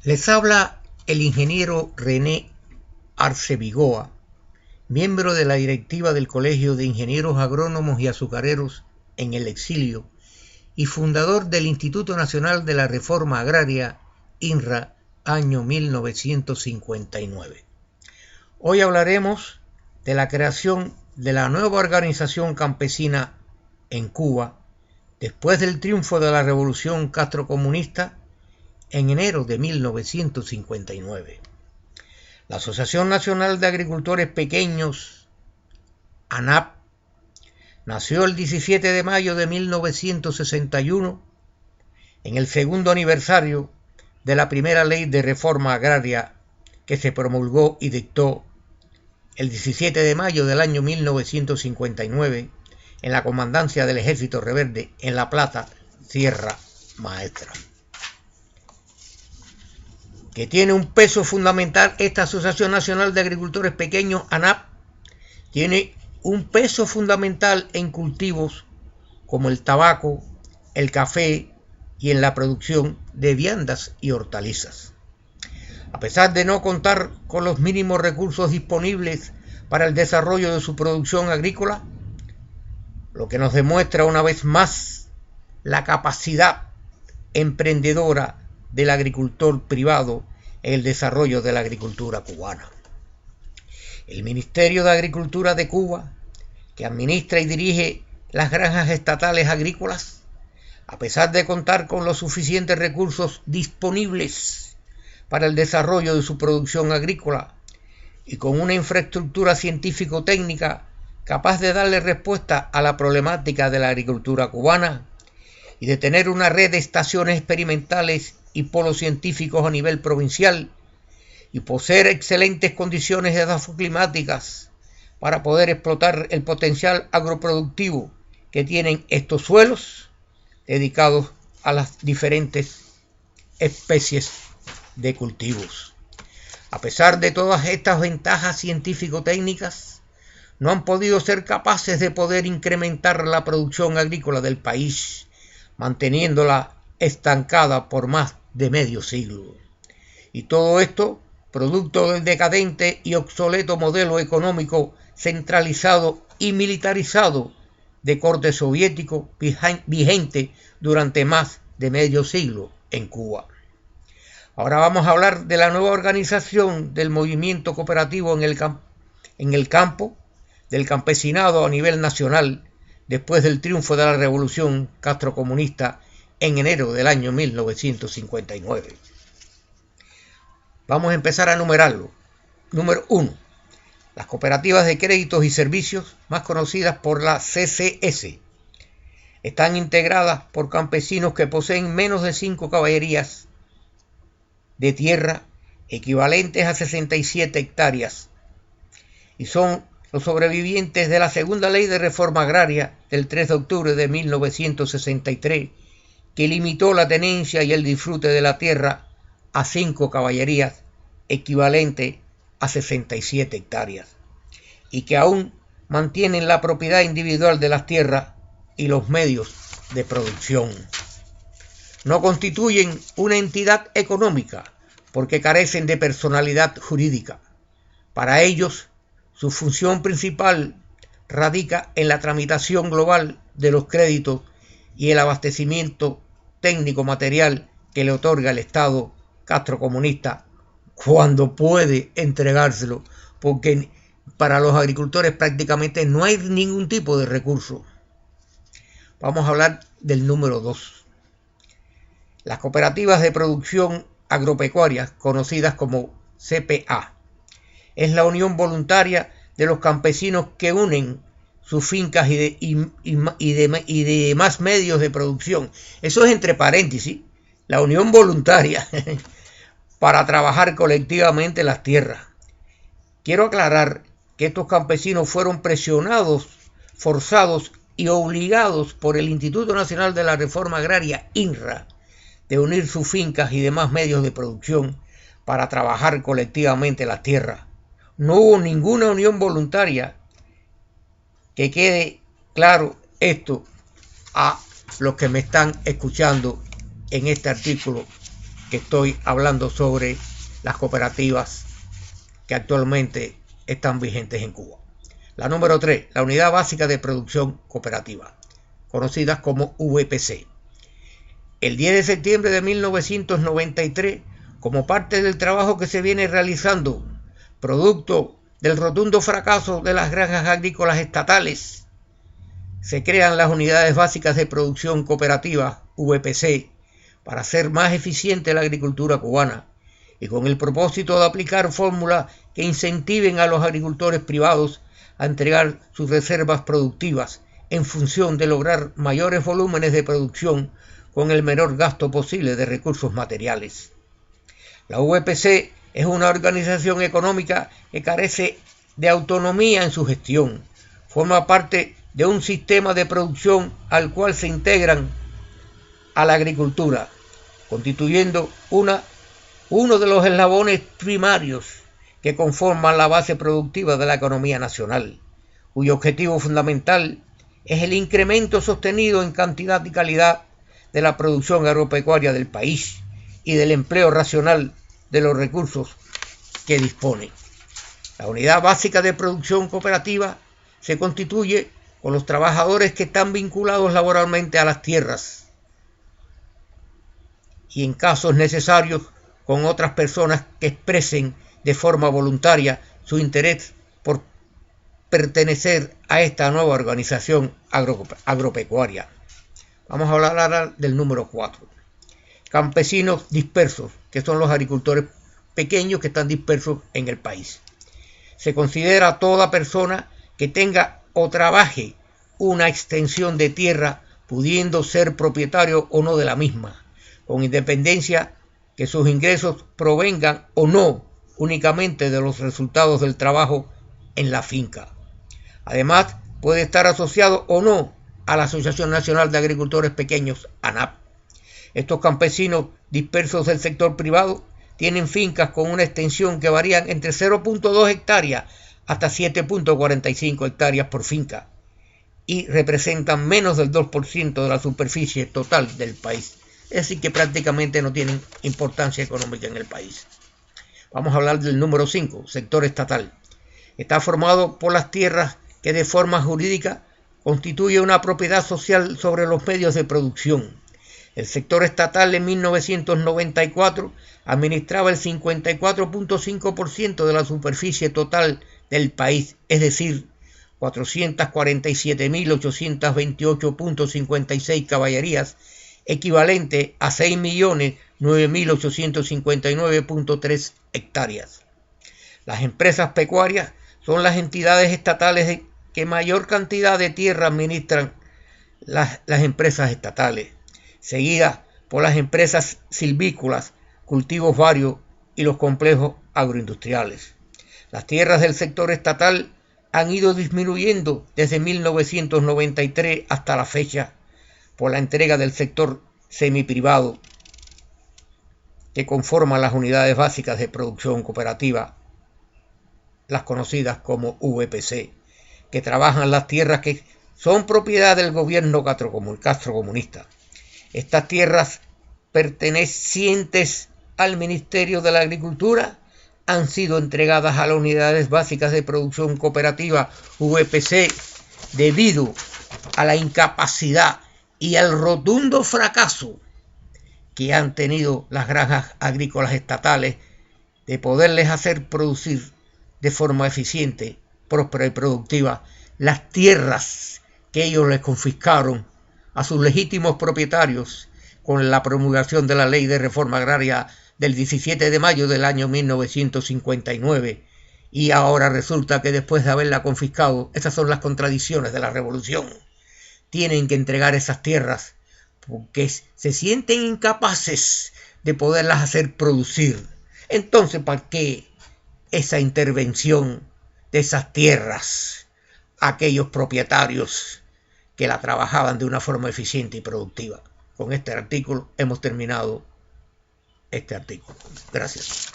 Les habla el ingeniero René Arce Vigoa, miembro de la directiva del Colegio de Ingenieros Agrónomos y Azucareros en el exilio y fundador del Instituto Nacional de la Reforma Agraria, INRA, año 1959. Hoy hablaremos de la creación de la nueva organización campesina en Cuba después del triunfo de la Revolución Castrocomunista en enero de 1959. La Asociación Nacional de Agricultores Pequeños, ANAP, nació el 17 de mayo de 1961 en el segundo aniversario de la primera ley de reforma agraria que se promulgó y dictó el 17 de mayo del año 1959 en la comandancia del Ejército Rebelde en La Plata, Sierra Maestra. Que tiene un peso fundamental, esta Asociación Nacional de Agricultores Pequeños, ANAP, tiene un peso fundamental en cultivos como el tabaco, el café y en la producción de viandas y hortalizas. A pesar de no contar con los mínimos recursos disponibles para el desarrollo de su producción agrícola, lo que nos demuestra una vez más la capacidad emprendedora del agricultor privado en el desarrollo de la agricultura cubana. El Ministerio de Agricultura de Cuba, que administra y dirige las granjas estatales agrícolas, a pesar de contar con los suficientes recursos disponibles para el desarrollo de su producción agrícola y con una infraestructura científico-técnica capaz de darle respuesta a la problemática de la agricultura cubana y de tener una red de estaciones experimentales y polos científicos a nivel provincial y poseer excelentes condiciones edafoclimáticas para poder explotar el potencial agroproductivo que tienen estos suelos dedicados a las diferentes especies de cultivos. A pesar de todas estas ventajas científico-técnicas, no han podido ser capaces de poder incrementar la producción agrícola del país, manteniéndola estancada por más de medio siglo. Y todo esto producto del decadente y obsoleto modelo económico centralizado y militarizado de corte soviético vigente durante más de medio siglo en Cuba. Ahora vamos a hablar de la nueva organización del movimiento cooperativo en el campo, del campesinado a nivel nacional, después del triunfo de la Revolución Castrocomunista en enero del año 1959. Vamos a empezar a enumerarlo. Número 1. Las cooperativas de créditos y servicios, más conocidas por la CCS, están integradas por campesinos que poseen menos de 5 caballerías de tierra, equivalentes a 67 hectáreas, y son los sobrevivientes de la segunda ley de reforma agraria del 3 de octubre de 1963, que limitó la tenencia y el disfrute de la tierra a 5 caballerías, equivalente a 67 hectáreas, y que aún mantienen la propiedad individual de las tierras y los medios de producción. No constituyen una entidad económica porque carecen de personalidad jurídica. Para ellos, su función principal radica en la tramitación global de los créditos y el abastecimiento técnico-material que le otorga el Estado castrocomunista cuando puede entregárselo, porque para los agricultores prácticamente no hay ningún tipo de recurso. Vamos a hablar del número 2. Las cooperativas de producción agropecuaria, conocidas como CPA, es la unión voluntaria de los campesinos que unen sus fincas y demás medios de producción. Eso es entre paréntesis, la unión voluntaria para trabajar colectivamente las tierras. Quiero aclarar que estos campesinos fueron presionados, forzados y obligados por el Instituto Nacional de la Reforma Agraria, INRA, de unir sus fincas y demás medios de producción para trabajar colectivamente las tierras. No hubo ninguna unión voluntaria. Que quede claro esto a los que me están escuchando en este artículo que estoy hablando sobre las cooperativas que actualmente están vigentes en Cuba. La número 3, la Unidad Básica de Producción Cooperativa, conocidas como VPC. El 10 de septiembre de 1993, como parte del trabajo que se viene realizando, producto del rotundo fracaso de las granjas agrícolas estatales, se crean las Unidades Básicas de Producción Cooperativa, VPC, para hacer más eficiente la agricultura cubana y con el propósito de aplicar fórmulas que incentiven a los agricultores privados a entregar sus reservas productivas en función de lograr mayores volúmenes de producción con el menor gasto posible de recursos materiales. La VPC es una organización económica que carece de autonomía en su gestión. Forma parte de un sistema de producción al cual se integran a la agricultura, constituyendo uno de los eslabones primarios que conforman la base productiva de la economía nacional, cuyo objetivo fundamental es el incremento sostenido en cantidad y calidad de la producción agropecuaria del país y del empleo racional de los recursos que dispone. La Unidad Básica de Producción Cooperativa se constituye con los trabajadores que están vinculados laboralmente a las tierras y, en casos necesarios, con otras personas que expresen de forma voluntaria su interés por pertenecer a esta nueva organización agropecuaria. Vamos a hablar ahora del número 4. Campesinos dispersos, que son los agricultores pequeños que están dispersos en el país. Se considera toda persona que tenga o trabaje una extensión de tierra, pudiendo ser propietario o no de la misma, con independencia que sus ingresos provengan o no únicamente de los resultados del trabajo en la finca. Además, puede estar asociado o no a la Asociación Nacional de Agricultores Pequeños, ANAP. Estos campesinos dispersos del sector privado tienen fincas con una extensión que varían entre 0.2 hectáreas hasta 7.45 hectáreas por finca y representan menos del 2% de la superficie total del país. Es decir, que prácticamente no tienen importancia económica en el país. Vamos a hablar del número 5, sector estatal. Está formado por las tierras que de forma jurídica constituye una propiedad social sobre los medios de producción. El sector estatal en 1994 administraba el 54.5% de la superficie total del país, es decir, 447.828.56 caballerías, equivalente a 6.009.859.3 hectáreas. Las empresas pecuarias son las entidades estatales que mayor cantidad de tierra administran las empresas estatales, seguidas por las empresas silvícolas, cultivos varios y los complejos agroindustriales. Las tierras del sector estatal han ido disminuyendo desde 1993 hasta la fecha por la entrega del sector semiprivado que conforman las unidades básicas de producción cooperativa, las conocidas como VPC, que trabajan las tierras que son propiedad del gobierno castrocomunista. Estas tierras pertenecientes al Ministerio de la Agricultura han sido entregadas a las unidades básicas de producción cooperativa VPC debido a la incapacidad y al rotundo fracaso que han tenido las granjas agrícolas estatales de poderles hacer producir de forma eficiente, próspera y productiva las tierras que ellos les confiscaron a sus legítimos propietarios con la promulgación de la Ley de Reforma Agraria del 17 de mayo del año 1959, y ahora resulta que después de haberla confiscado, estas son las contradicciones de la revolución, tienen que entregar esas tierras porque se sienten incapaces de poderlas hacer producir. Entonces, ¿para qué esa intervención de esas tierras a aquellos propietarios que la trabajaban de una forma eficiente y productiva? Con este artículo hemos terminado este artículo. Gracias.